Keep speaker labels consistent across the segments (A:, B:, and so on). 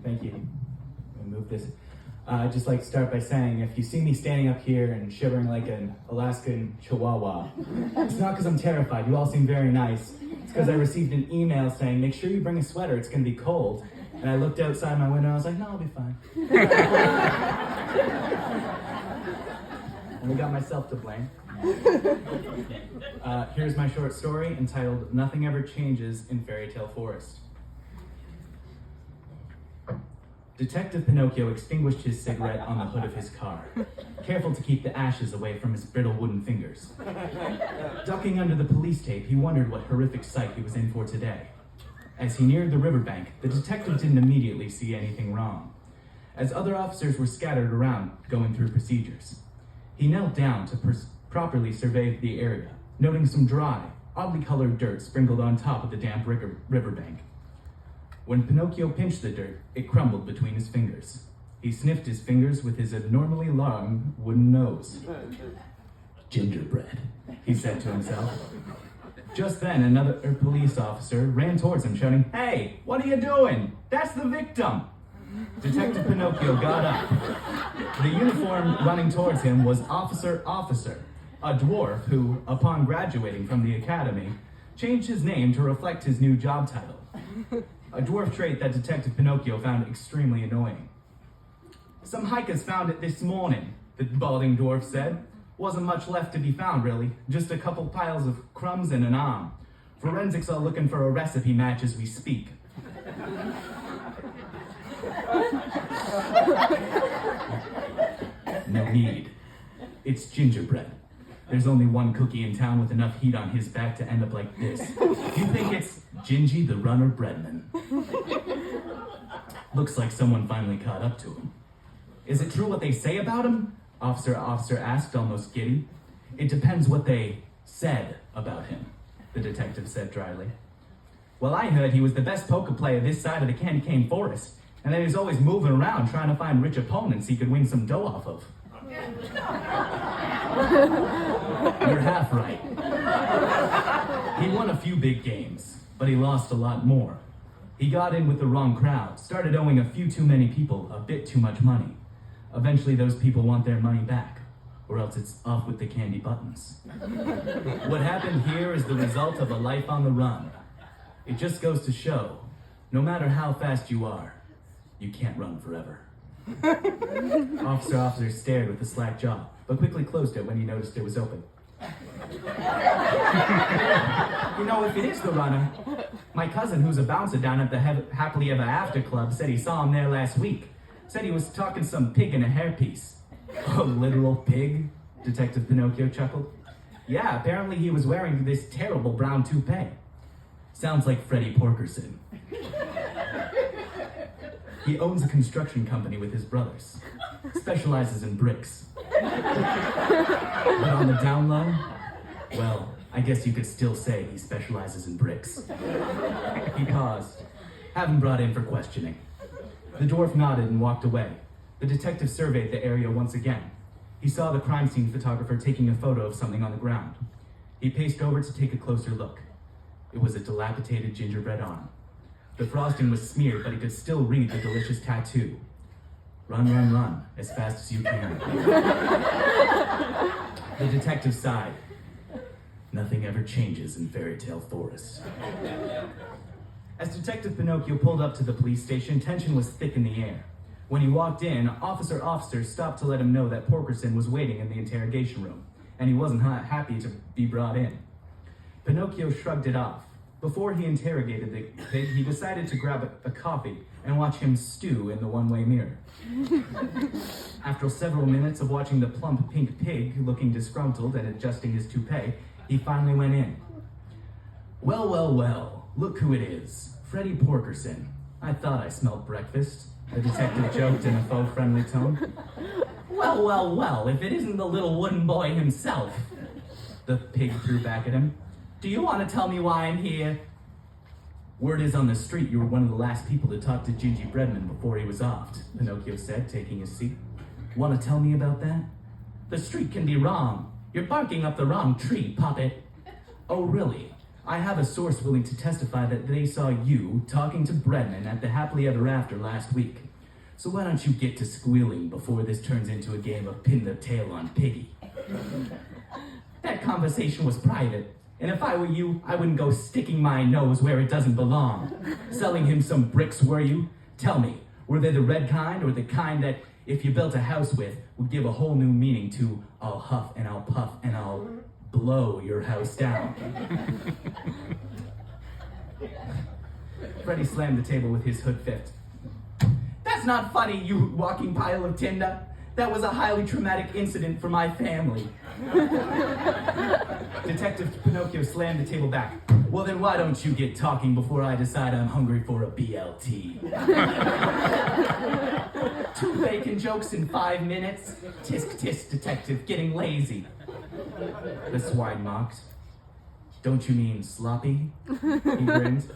A: Thank you. Let me move this. I'd just like to start by saying, if you see me standing up here and shivering like an Alaskan chihuahua, it's not because I'm terrified. You all seem very nice. It's because I received an email saying, make sure you bring a sweater, it's going to be cold. And I looked outside my window and I was like, no, I'll be fine. And I got myself to blame. Here's my short story entitled, Nothing Ever Changes in Fairytale Forest. Detective Pinocchio extinguished his cigarette on the hood of his car, careful to keep the ashes away from his brittle wooden fingers. Ducking under the police tape, he wondered what horrific sight he was in for today. As he neared the riverbank, the detective didn't immediately see anything wrong, as other officers were scattered around going through procedures. He knelt down to properly survey the area, noting some dry, oddly colored dirt sprinkled on top of the damp riverbank. When Pinocchio pinched the dirt, it crumbled between his fingers. He sniffed his fingers with his abnormally long wooden nose. Gingerbread, he said to himself. Just then, another police officer ran towards him, shouting, "Hey, what are you doing? That's the victim!" Detective Pinocchio got up. The uniform running towards him was Officer, a dwarf who, upon graduating from the academy, changed his name to reflect his new job title. A dwarf trait that Detective Pinocchio found extremely annoying. "Some hikers found it this morning," the balding dwarf said. "Wasn't much left to be found, really. Just a couple piles of crumbs and an arm. Forensics are looking for a recipe match as we speak." "No need. It's gingerbread. There's only one cookie in town with enough heat on his back to end up like this. You think it's Gingy the Runner Breadman?" Looks like someone finally caught up to him. "Is it true what they say about him?" Officer asked, almost giddy. "It depends what they said about him," the detective said dryly. "Well, I heard he was the best poker player this side of the Candy Cane Forest, and that he's always moving around trying to find rich opponents he could win some dough off of." "You're half right. He won a few big games, but he lost a lot more. He got in with the wrong crowd, started owing a few too many people a bit too much money. Eventually those people want their money back, or else it's off with the candy buttons. What happened here is the result of a life on the run. It just goes to show, no matter how fast you are, you can't run forever." Officer stared with a slack jaw, but quickly closed it when he noticed it was open. "You know, if it is the runner, my cousin, who's a bouncer down at the Happily Ever After Club, said he saw him there last week. Said he was talking some pig in a hairpiece." "A literal pig?" Detective Pinocchio chuckled. "Yeah, apparently he was wearing this terrible brown toupee. Sounds like Freddie Porkerson. He owns a construction company with his brothers. Specializes in bricks. But on the down low, well, I guess you could still say he specializes in bricks." He paused. "Have him brought in for questioning." The dwarf nodded and walked away. The detective surveyed the area once again. He saw the crime scene photographer taking a photo of something on the ground. He paced over to take a closer look. It was a dilapidated gingerbread arm. The frosting was smeared, but he could still read the delicious tattoo. "Run, run, run, as fast as you can." The detective sighed. Nothing ever changes in Fairytale Forest. As Detective Pinocchio pulled up to the police station, tension was thick in the air. When he walked in, Officer stopped to let him know that Porkerson was waiting in the interrogation room, and he wasn't happy to be brought in. Pinocchio shrugged it off. Before he interrogated the pig, he decided to grab a coffee and watch him stew in the one-way mirror. After several minutes of watching the plump pink pig looking disgruntled and adjusting his toupee, he finally went in. Well, well, well, look who it is. Freddie Porkerson. I thought I smelled breakfast, the detective joked in a faux friendly tone. Well, well, well, if it isn't the little wooden boy himself, the pig threw back at him. Do you want to tell me why I'm here? Word is on the street you were one of the last people to talk to Gingy Breadman before he was offed, Pinocchio said, taking his seat. Want to tell me about that? The street can be wrong. You're barking up the wrong tree, puppet. Oh, really? I have a source willing to testify that they saw you talking to Bredman at the Happily Ever After last week. So why don't you get to squealing before this turns into a game of pin the tail on Piggy? That conversation was private, and if I were you, I wouldn't go sticking my nose where it doesn't belong. Selling him some bricks, were you? Tell me, were they the red kind, or the kind that, if you built a house with, would give a whole new meaning to I'll huff and I'll puff and I'll blow your house down? Freddie slammed the table with his hood fist. That's not funny, you walking pile of tinder. That was a highly traumatic incident for my family. Detective Pinocchio slammed the table back. Well, then why don't you get talking before I decide I'm hungry for a BLT? 2 bacon jokes in 5 minutes? Tisk tisk, detective, getting lazy. The swine mocked. Don't you mean sloppy? He grinned.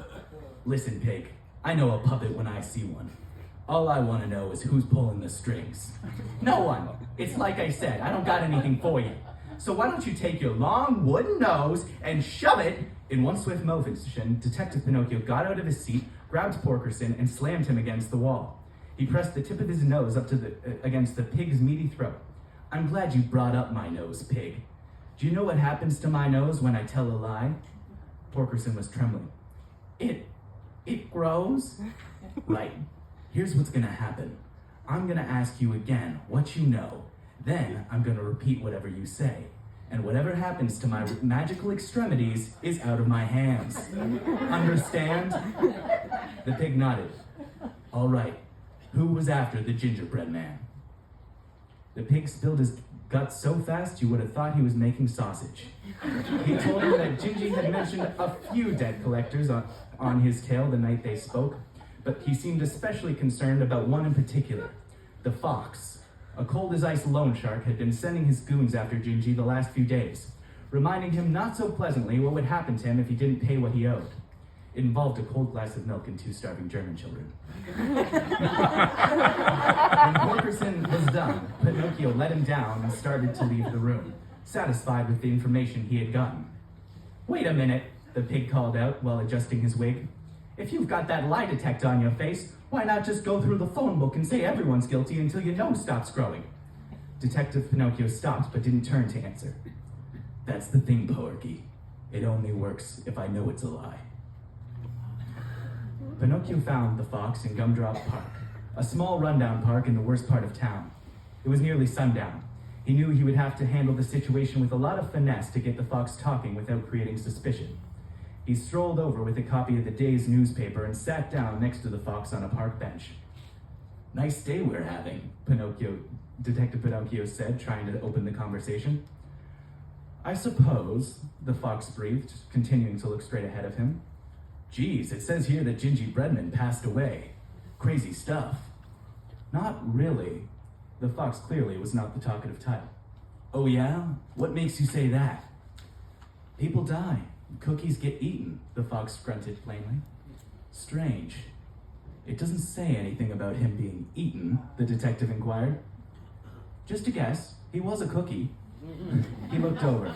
A: Listen, pig, I know a puppet when I see one. All I want to know is who's pulling the strings. No one. It's like I said, I don't got anything for you. So why don't you take your long wooden nose and shove it? In one swift motion, Detective Pinocchio got out of his seat, grabbed Porkerson, and slammed him against the wall. He pressed the tip of his nose up to against the pig's meaty throat. I'm glad you brought up my nose, pig. Do you know what happens to my nose when I tell a lie? Porkerson was trembling. It grows? Right. Here's what's gonna happen. I'm gonna ask you again what you know. Then I'm gonna repeat whatever you say. And whatever happens to my magical extremities is out of my hands. Understand? The pig nodded. All right. Who was after the gingerbread man? The pig spilled his guts so fast you would have thought he was making sausage. He told him that Gingy had mentioned a few debt collectors on his tail the night they spoke, but he seemed especially concerned about one in particular, the fox. A cold-as-ice loan shark had been sending his goons after Gingy the last few days, reminding him not so pleasantly what would happen to him if he didn't pay what he owed. It involved a cold glass of milk and 2 starving German children. When Porkerson was done, Pinocchio let him down and started to leave the room, satisfied with the information he had gotten. Wait a minute, the pig called out while adjusting his wig. If you've got that lie detector on your face, why not just go through the phone book and say everyone's guilty until your nose stops growing? Detective Pinocchio stopped but didn't turn to answer. That's the thing, Porky. It only works if I know it's a lie. Pinocchio found the fox in Gumdrop Park, a small rundown park in the worst part of town. It was nearly sundown. He knew he would have to handle the situation with a lot of finesse to get the fox talking without creating suspicion. He strolled over with a copy of the day's newspaper and sat down next to the fox on a park bench. Nice day we're having, Detective Pinocchio said, trying to open the conversation. I suppose, the fox breathed, continuing to look straight ahead of him. Geez, it says here that Gingy Bredman passed away. Crazy stuff. Not really. The fox clearly was not the talkative type. Oh yeah? What makes you say that? People die. Cookies get eaten, the fox grunted plainly. Strange. It doesn't say anything about him being eaten, the detective inquired. Just a guess. He was a cookie. He looked over.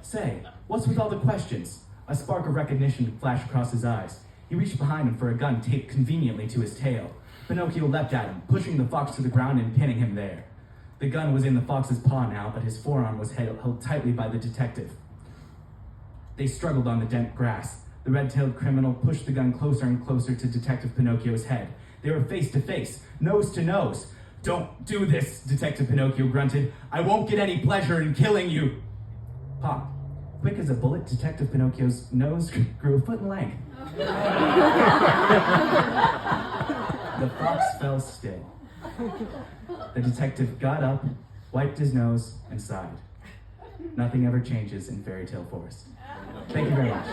A: Say, what's with all the questions? A spark of recognition flashed across his eyes. He reached behind him for a gun taped conveniently to his tail. Pinocchio leapt at him, pushing the fox to the ground and pinning him there. The gun was in the fox's paw now, but his forearm was held tightly by the detective. They struggled on the damp grass. The red-tailed criminal pushed the gun closer and closer to Detective Pinocchio's head. They were face to face, nose to nose. Don't do this, Detective Pinocchio grunted. I won't get any pleasure in killing you. Pop. Quick as a bullet, Detective Pinocchio's nose grew a foot in length. The fox fell still. The detective got up, wiped his nose, and sighed. Nothing ever changes in Fairytale Forest. Thank you very much.